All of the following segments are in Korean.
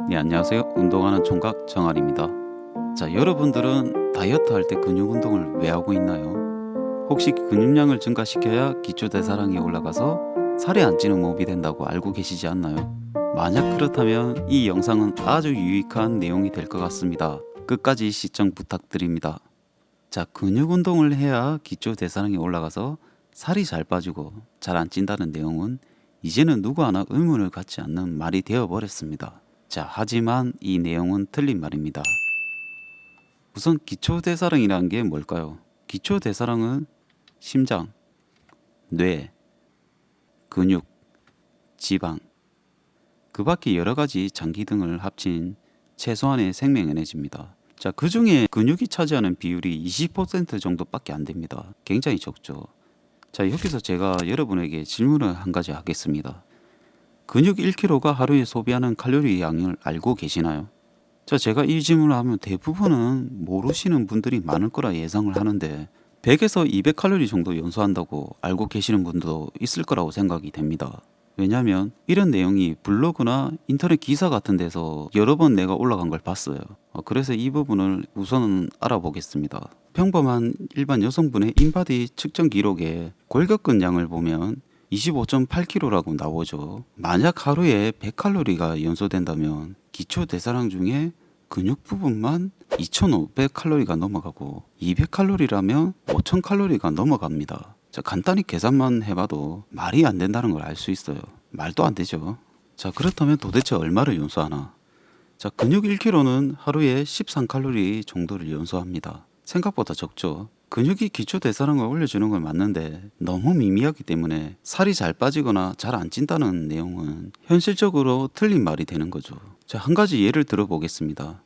네, 안녕하세요. 운동하는 총각 정한입니다. 자, 여러분들은 다이어트 할 때 근육 운동을 왜 하고 있나요? 혹시 근육량을 증가시켜야 기초 대사량이 올라가서 살이 안 찌는 몸이 된다고 알고 계시지 않나요? 만약 그렇다면 이 영상은 아주 유익한 내용이 될 것 같습니다. 끝까지 시청 부탁드립니다. 자, 근육 운동을 해야 기초 대사량이 올라가서 살이 잘 빠지고 잘 안 찐다는 내용은 이제는 누구 하나 의문을 갖지 않는 말이 되어버렸습니다. 자, 하지만 이 내용은 틀린 말입니다. 우선 기초대사량이라는 게 뭘까요? 기초대사량은 심장, 뇌, 근육, 지방, 그 밖에 여러 가지 장기 등을 합친 최소한의 생명 에너지입니다. 자, 그 중에 근육이 차지하는 비율이 20% 정도밖에 안 됩니다. 굉장히 적죠. 자, 여기서 제가 여러분에게 질문을 한 가지 하겠습니다. 근육 1kg가 하루에 소비하는 칼로리 양을 알고 계시나요? 자, 제가 이 질문을 하면 대부분은 모르시는 분들이 많을 거라 예상을 하는데 100에서 200칼로리 정도 연소한다고 알고 계시는 분도 있을 거라고 생각이 됩니다. 왜냐하면 이런 내용이 블로그나 인터넷 기사 같은 데서 여러 번 내가 올라간 걸 봤어요. 그래서 이 부분을 우선은 알아보겠습니다. 평범한 일반 여성분의 인바디 측정 기록에 골격근량을 보면 25.8kg라고 나오죠. 만약 하루에 100칼로리가 연소된다면 기초 대사량 중에 근육 부분만 2,500칼로리가 넘어가고 200칼로리라면 5,000칼로리가 넘어갑니다. 자, 간단히 계산만 해봐도 말이 안 된다는 걸 알 수 있어요. 말도 안 되죠. 자, 그렇다면 도대체 얼마를 연소하나? 자, 근육 1kg는 하루에 13칼로리 정도를 연소합니다. 생각보다 적죠. 근육이 기초 대사량을 올려주는 건 맞는데 너무 미미하기 때문에 살이 잘 빠지거나 잘 안 찐다는 내용은 현실적으로 틀린 말이 되는 거죠. 자, 한 가지 예를 들어보겠습니다.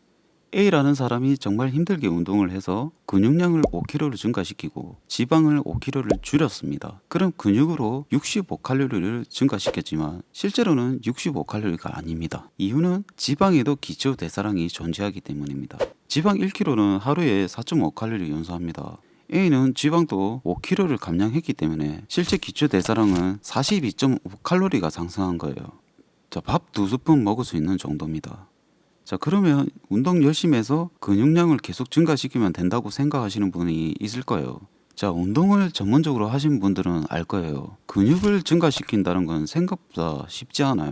A라는 사람이 정말 힘들게 운동을 해서 근육량을 5kg를 증가시키고 지방을 5kg를 줄였습니다. 그럼 근육으로 65칼로리를 증가시켰지만 실제로는 65칼로리가 아닙니다. 이유는 지방에도 기초 대사량이 존재하기 때문입니다. 지방 1kg는 하루에 4.5칼로리 연소합니다. A는 지방도 5kg를 감량했기 때문에 실제 기초 대사량은 42.5칼로리가 상승한 거예요. 자, 밥 2스푼 먹을 수 있는 정도입니다. 자, 그러면 운동 열심히 해서 근육량을 계속 증가시키면 된다고 생각하시는 분이 있을 거예요. 자, 운동을 전문적으로 하신 분들은 알 거예요. 근육을 증가시킨다는 건 생각보다 쉽지 않아요.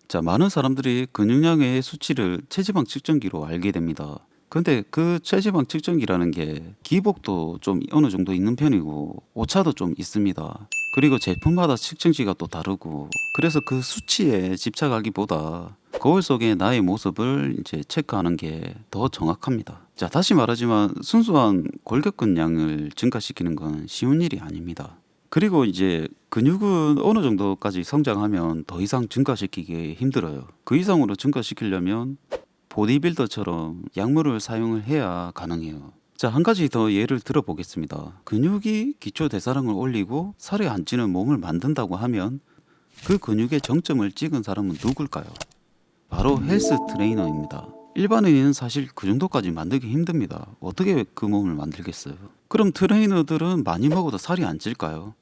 자, 많은 사람들이 근육량의 수치를 체지방 측정기로 알게 됩니다. 근데 그 체지방 측정기라는 게 기복도 좀 어느 정도 있는 편이고 오차도 좀 있습니다. 그리고 제품마다 측정치가 또 다르고, 그래서 그 수치에 집착하기보다 거울 속의 나의 모습을 이제 체크하는 게 더 정확합니다. 자, 다시 말하지만 순수한 골격근량을 증가시키는 건 쉬운 일이 아닙니다. 그리고 이제 근육은 어느 정도까지 성장하면 더 이상 증가시키기 힘들어요. 그 이상으로 증가시키려면 보디빌더처럼 약물을 사용을 해야 가능해요. 자, 한 가지 더 예를 들어보겠습니다. 근육이 기초 대사량을 올리고 살이 안 찌는 몸을 만든다고 하면 그 근육의 정점을 찍은 사람은 누굴까요? 바로 헬스 트레이너입니다. 일반인은 사실 그 정도까지 만들기 힘듭니다. 어떻게 그 몸을 만들겠어요? 그럼 트레이너들은 많이 먹어도 살이 안 찔까요?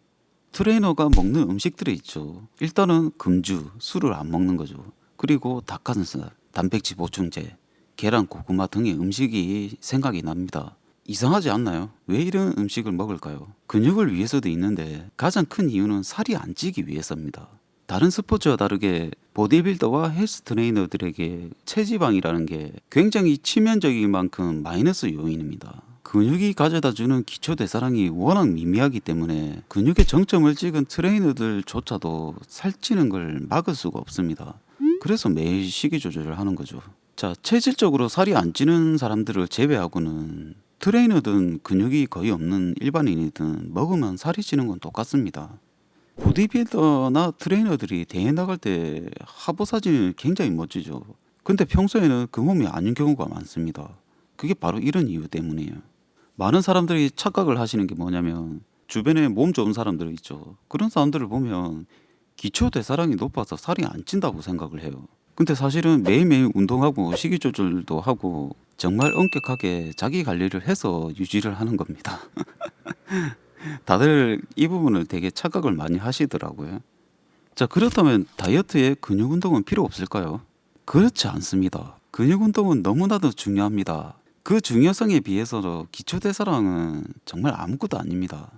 트레이너가 먹는 음식들이 있죠. 일단은 금주, 술을 안 먹는 거죠. 그리고 닭가슴살, 단백질 보충제, 계란, 고구마 등의 음식이 생각이 납니다. 이상하지 않나요? 왜 이런 음식을 먹을까요? 근육을 위해서도 있는데 가장 큰 이유는 살이 안 찌기 위해서입니다. 다른 스포츠와 다르게 보디빌더와 헬스 트레이너들에게 체지방이라는 게 굉장히 치명적인 만큼 마이너스 요인입니다. 근육이 가져다주는 기초 대사량이 워낙 미미하기 때문에 근육의 정점을 찍은 트레이너들조차도 살찌는 걸 막을 수가 없습니다. 그래서 매일 식이 조절을 하는 거죠. 자, 체질적으로 살이 안 찌는 사람들을 제외하고는 트레이너든 근육이 거의 없는 일반인이든 먹으면 살이 찌는 건 똑같습니다. 보디빌더나 트레이너들이 대회 나갈 때 하부 사진이 굉장히 멋지죠. 근데 평소에는 그 몸이 아닌 경우가 많습니다. 그게 바로 이런 이유 때문이에요. 많은 사람들이 착각을 하시는 게 뭐냐면 주변에 몸 좋은 사람들 있죠. 그런 사람들을 보면 기초 대사량이 높아서 살이 안 찐다고 생각을 해요. 근데 사실은 매일매일 운동하고 식이 조절도 하고 정말 엄격하게 자기 관리를 해서 유지를 하는 겁니다. 다들 이 부분을 되게 착각을 많이 하시더라고요. 자, 그렇다면 다이어트에 근육 운동은 필요 없을까요? 그렇지 않습니다. 근육 운동은 너무나도 중요합니다. 그 중요성에 비해서도 기초대사량은 정말 아무것도 아닙니다.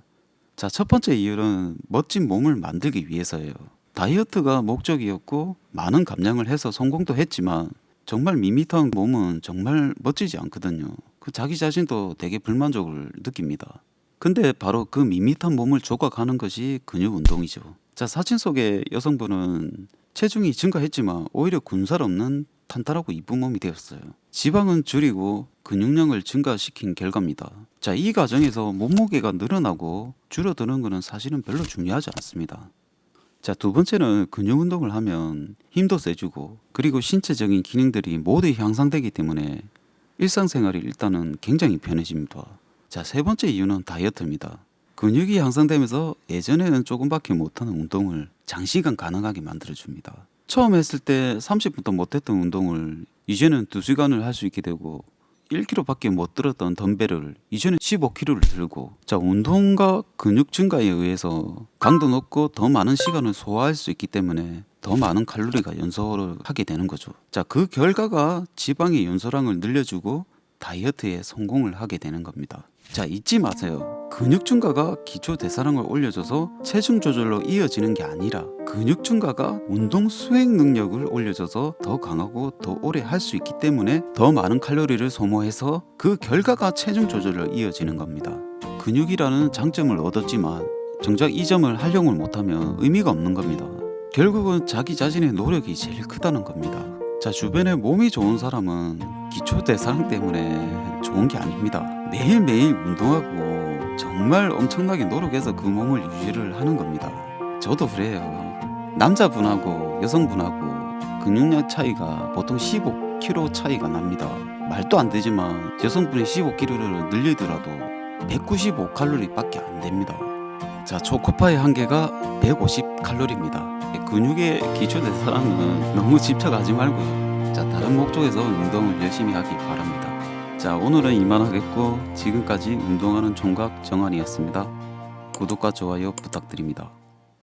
자, 첫 번째 이유는 멋진 몸을 만들기 위해서예요. 다이어트가 목적이었고 많은 감량을 해서 성공도 했지만 정말 밋밋한 몸은 정말 멋지지 않거든요. 그 자기 자신도 되게 불만족을 느낍니다. 근데 바로 그 밋밋한 몸을 조각하는 것이 근육 운동이죠. 자, 사진 속의 여성분은 체중이 증가했지만 오히려 군살 없는 탄탄하고 이쁜 몸이 되었어요. 지방은 줄이고 근육량을 증가시킨 결과입니다. 자, 이 과정에서 몸무게가 늘어나고 줄어드는 것은 사실은 별로 중요하지 않습니다. 자, 두 번째는 근육 운동을 하면 힘도 세지고 그리고 신체적인 기능들이 모두 향상되기 때문에 일상생활이 일단은 굉장히 편해집니다. 자, 세 번째 이유는 다이어트입니다. 근육이 향상되면서 예전에는 조금밖에 못하는 운동을 장시간 가능하게 만들어줍니다. 처음 했을 때 30분도 못했던 운동을 이제는 2시간을 할 수 있게 되고 1kg밖에 못 들었던 덤벨을 이제는 15kg를 들고, 자, 운동과 근육 증가에 의해서 강도 높고 더 많은 시간을 소화할 수 있기 때문에 더 많은 칼로리가 연소를 하게 되는 거죠. 자, 그 결과가 지방의 연소량을 늘려주고 다이어트에 성공을 하게 되는 겁니다. 자, 잊지 마세요. 근육 증가가 기초 대사량을 올려줘서 체중 조절로 이어지는 게 아니라 근육 증가가 운동 수행 능력을 올려줘서 더 강하고 더 오래 할 수 있기 때문에 더 많은 칼로리를 소모해서 그 결과가 체중 조절로 이어지는 겁니다. 근육이라는 장점을 얻었지만 정작 이 점을 활용을 못하면 의미가 없는 겁니다. 결국은 자기 자신의 노력이 제일 크다는 겁니다. 자, 주변에 몸이 좋은 사람은 기초 대사량 때문에 좋은 게 아닙니다. 매일매일 운동하고 정말 엄청나게 노력해서 그 몸을 유지를 하는 겁니다. 저도 그래요. 남자분하고 여성분하고 근육량 차이가 보통 15kg 차이가 납니다. 말도 안 되지만 여성분이 15kg를 늘리더라도 195칼로리밖에 안 됩니다. 자, 초코파의 한계가 150칼로리입니다. 근육의 기초 대사량은 너무 집착하지 말고요. 자, 다른 목적에서 운동을 열심히 하기 바랍니다. 자, 오늘은 이만하겠고 지금까지 운동하는 총각 정한이었습니다. 구독과 좋아요 부탁드립니다.